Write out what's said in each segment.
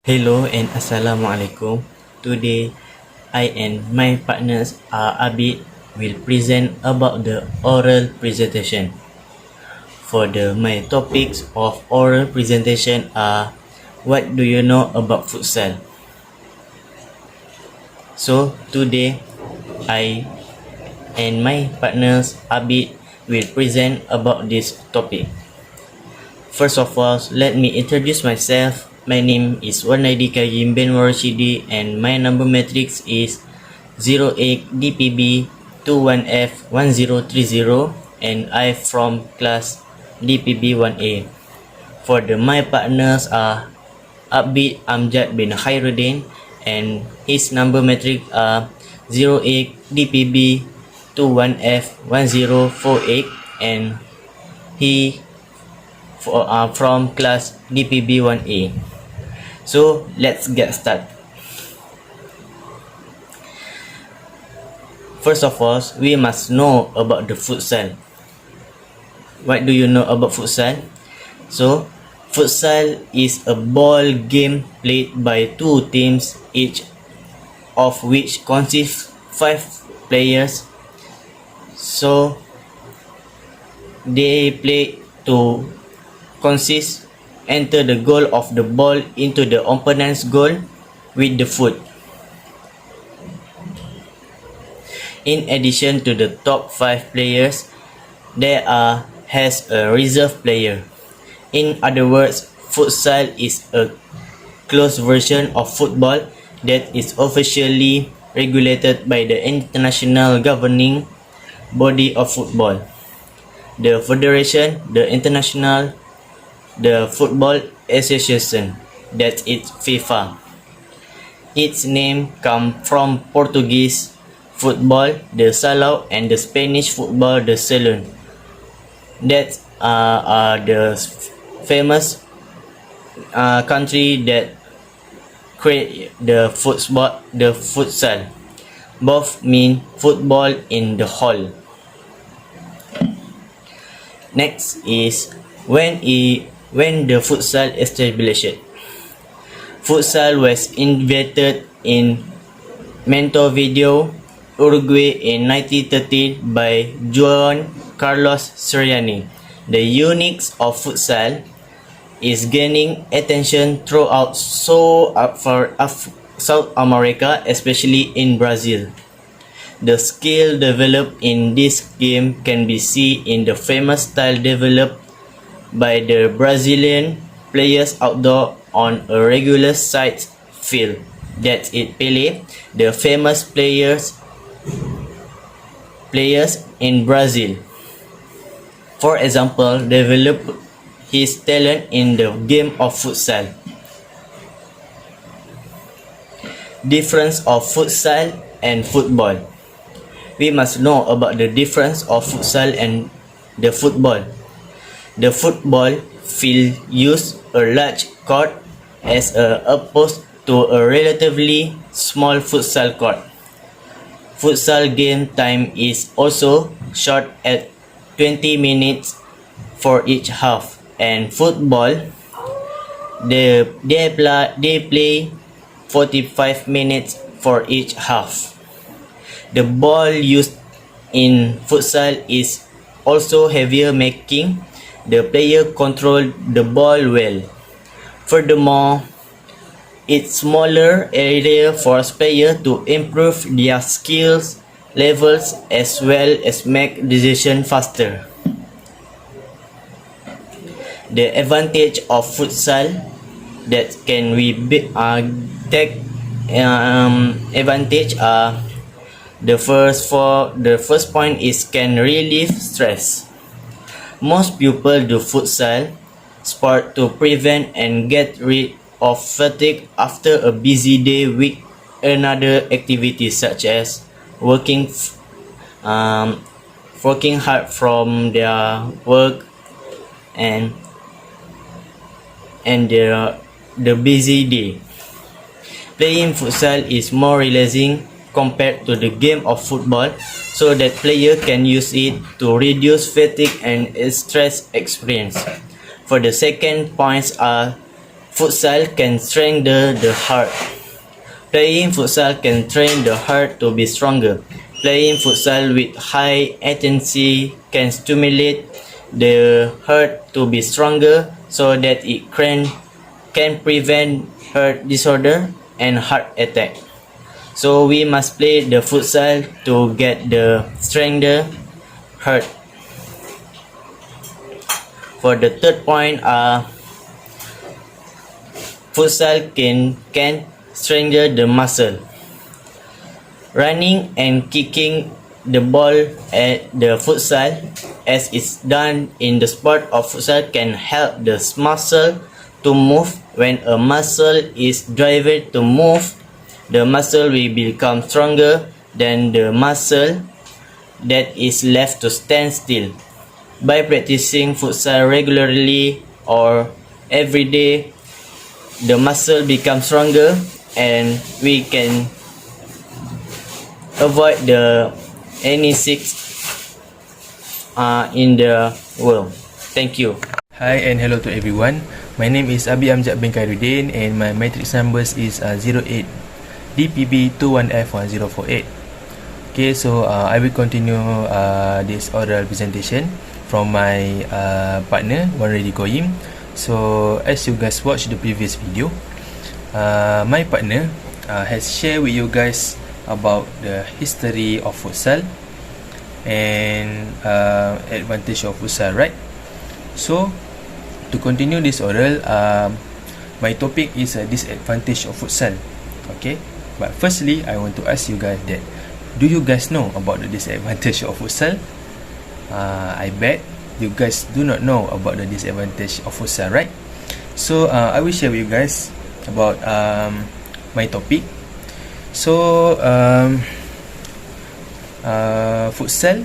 Hello and Assalamualaikum. Today, I and my partners Abid will present about the oral presentation. For my topics of oral presentation are what do you know about futsal? So today, I and my partners Abid will present about this topic. First of all, let me introduce myself. My name is Warnaidi Karim Ben Warashidi and my number matrix is 08 DPB 21F1030 and I from class DPB 1A. For my partners are Abid Amjad bin Khairuddin and his number matrix are 08 DPB 21F1048 and he from class DPB 1A. So let's get started. First of all, we must know about the futsal. What do you know about futsal? So, futsal is a ball game played by two teams, each of which consists 5 players. So, they play to enter the goal of the ball into the opponent's goal with the foot. In addition to the top 5 players, there has a reserve player. In other words, futsal is a closed version of football that is officially regulated by the international governing body of football, the Federation, the Football Association, that's it, FIFA. Its name comes from Portuguese football, the salão, and the Spanish football, the salón. That are the famous country that create the futsal. Both mean football in the hall. Next is when the futsal established. Futsal was invented in Montevideo, Uruguay in 1930 by Juan Carlos Soriani. The uniqueness of futsal is gaining attention throughout South America, especially in Brazil. The skill developed in this game can be seen in the famous style developed by the Brazilian players outdoor on a regular sized field. That's it, Pelé, the famous players in Brazil. For example, developed his talent in the game of futsal. Difference of futsal and football. We must know about the difference of futsal and the football. The football field uses a large court as opposed to a relatively small futsal court. Futsal game time is also short at 20 minutes for each half, and football they play 45 minutes for each half. The ball used in futsal is also heavier, making the player control the ball well. Furthermore, it's smaller area for players to improve their skills levels as well as make decisions faster. The advantage of futsal that can we take advantage are the first point is can relieve stress. Most people do futsal sport to prevent and get rid of fatigue after a busy day with another activity such as working hard from their work and the busy day. Playing futsal is more relaxing compared to the game of football, so that player can use it to reduce fatigue and stress experience. For the second points are Futsal can strengthen the heart. Playing futsal can train the heart to be stronger. Playing futsal with high intensity can stimulate the heart to be stronger so that it can prevent heart disorder and heart attack. So we must play the futsal to get the stronger heart. For the third point, futsal can strengthen the muscle. Running and kicking the ball at the futsal as it's done in the sport of futsal can help the muscle to move. When a muscle is driven to move, the muscle will become stronger than the muscle that is left to stand still. By practicing futsal regularly or every day, the muscle becomes stronger and we can avoid any sick in the world. Thank you. Hi and hello to everyone. My name is Abi Amjad bin Khairuddin and my matrix numbers is 08 DPB 21F1048. Okay, so I will continue this oral presentation from my partner Wan Reddy Koyim. So as you guys watched the previous video, my partner has shared with you guys about the history of futsal and advantage of futsal, right? So to continue this oral, my topic is a disadvantage of futsal. Okay, but firstly I want to ask you guys that, do you guys know about the disadvantage of futsal? I bet you guys do not know about the disadvantage of futsal, right? So I will share with you guys about my topic. So futsal,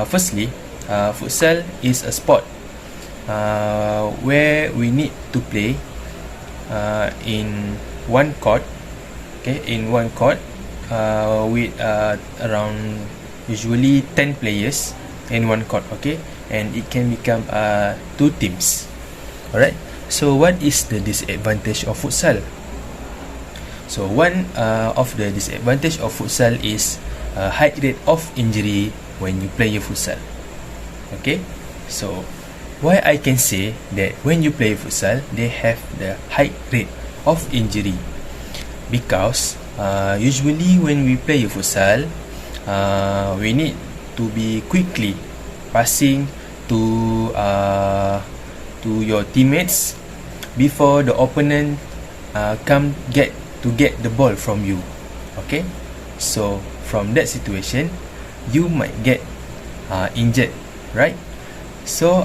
firstly, futsal is a sport where we need to play in one court. Okay, in one court with around usually 10 players in one court. Okay, and it can become 2 teams. Alright, so what is the disadvantage of futsal? So one of the disadvantage of futsal is high rate of injury when you play futsal. Okay, so why I can say that when you play futsal, they have the high rate of injury, because usually when we play futsal, we need to be quickly passing to your teammates before the opponent come get the ball from you. Okay, so from that situation you might get injured, right? So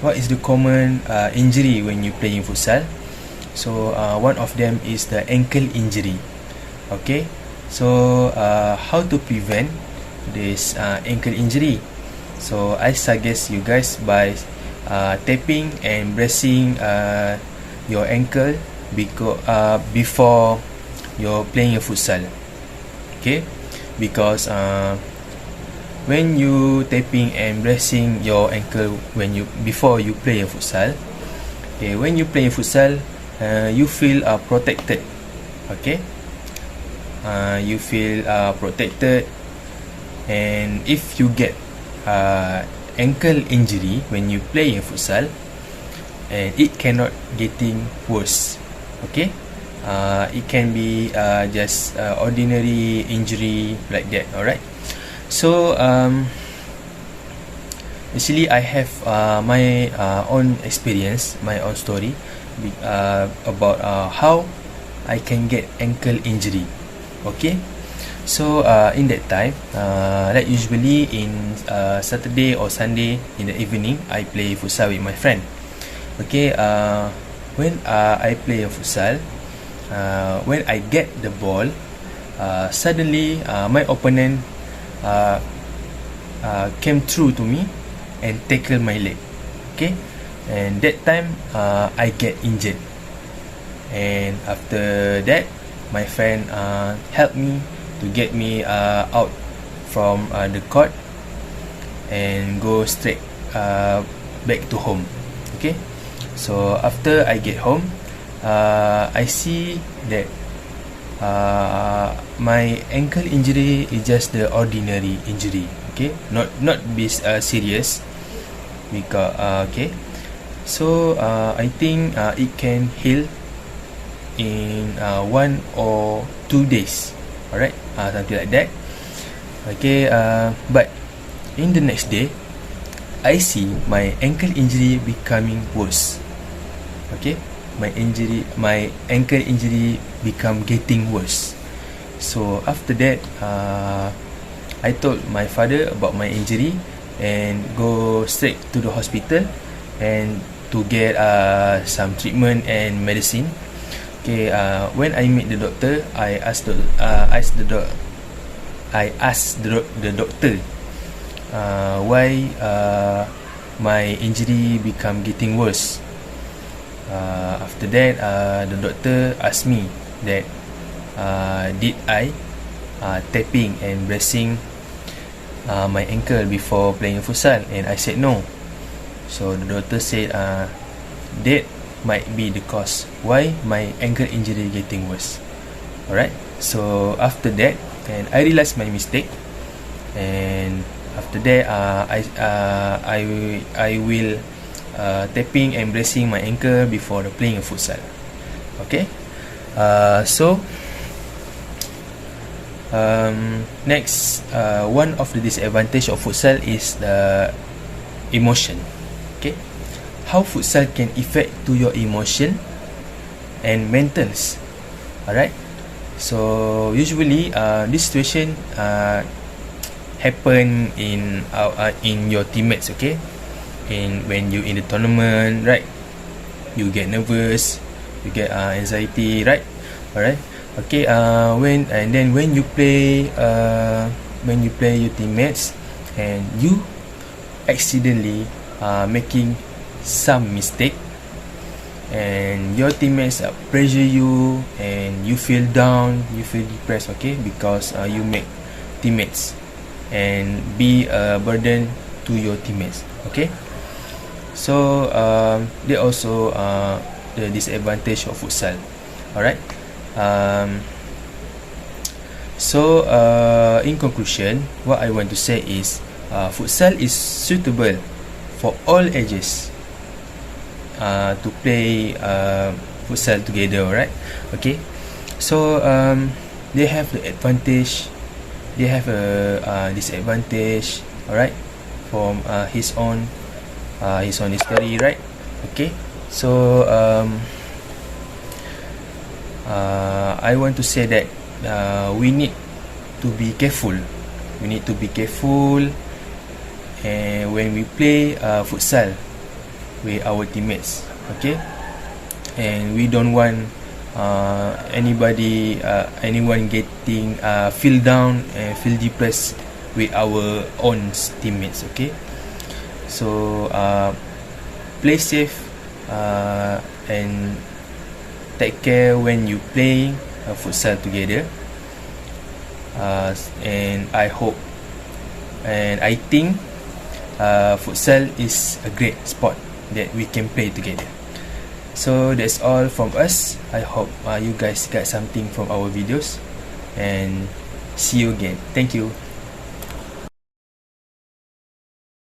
what is the common injury when you play in futsal? So one of them is the ankle injury. Okay, so how to prevent this ankle injury? So I suggest you guys by tapping and bracing your ankle before you're playing a futsal. Okay, because when you tapping and bracing your ankle before you play a futsal, okay, when you play a futsal, you feel protected. Okay, you feel protected, and if you get ankle injury when you play a futsal, and it cannot getting worse. Okay, it can be just ordinary injury like that. Alright, so actually I have my own experience, my own story about how I can get ankle injury. Okay, so in that time, like usually in Saturday or Sunday in the evening, I play futsal with my friend. Okay, when I play a futsal, when I get the ball, suddenly my opponent came through to me and tackle my leg. Okay, and that time I get injured, and after that my friend helped me to get me out from the court and go straight back to home. Okay, so after I get home, I see that my ankle injury is just the ordinary injury, okay, not be serious, because okay, so I think it can heal in 1 or 2 days, alright, something like that, okay. But in the next day, I see my ankle injury becoming worse, okay. My ankle injury become getting worse. So after that, I told my father about my injury and go straight to the hospital and to get some treatment and medicine. Okay, when I meet the doctor, I asked the doctor why my injury become getting worse. After that, the doctor asked me that did I tapping and bracing my ankle before playing futsal, and I said no. So the doctor said that might be the cause why my ankle injury getting worse. Alright, so after that, and I realized my mistake, and after that I will tapping and bracing my ankle before playing a futsal. Okay, so next, one of the disadvantage of futsal is the emotion. Okay, how futsal can affect to your emotion and mentals. Alright, so usually this situation happen in your teammates, okay. When you in the tournament, right, you get nervous, you get anxiety, right? Alright, okay. When you play your teammates and you accidentally making some mistake, and your teammates pressure you, and you feel down, you feel depressed, okay, because you make teammates and be a burden to your teammates, okay. So they also the disadvantage of futsal. Alright, so in conclusion, what I want to say is futsal is suitable for all ages to play futsal together. Alright, okay. So they have the advantage, they have a disadvantage, alright, from his own history, right? Okay, so I want to say that we need to be careful. We need to be careful, and when we play futsal with our teammates, okay, and we don't want anyone getting feel down and feel depressed with our own teammates, okay. So play safe and take care when you play futsal together, and I hope and I think futsal is a great sport that we can play together. So that's all from us. I hope you guys got something from our videos, and see you again. Thank you.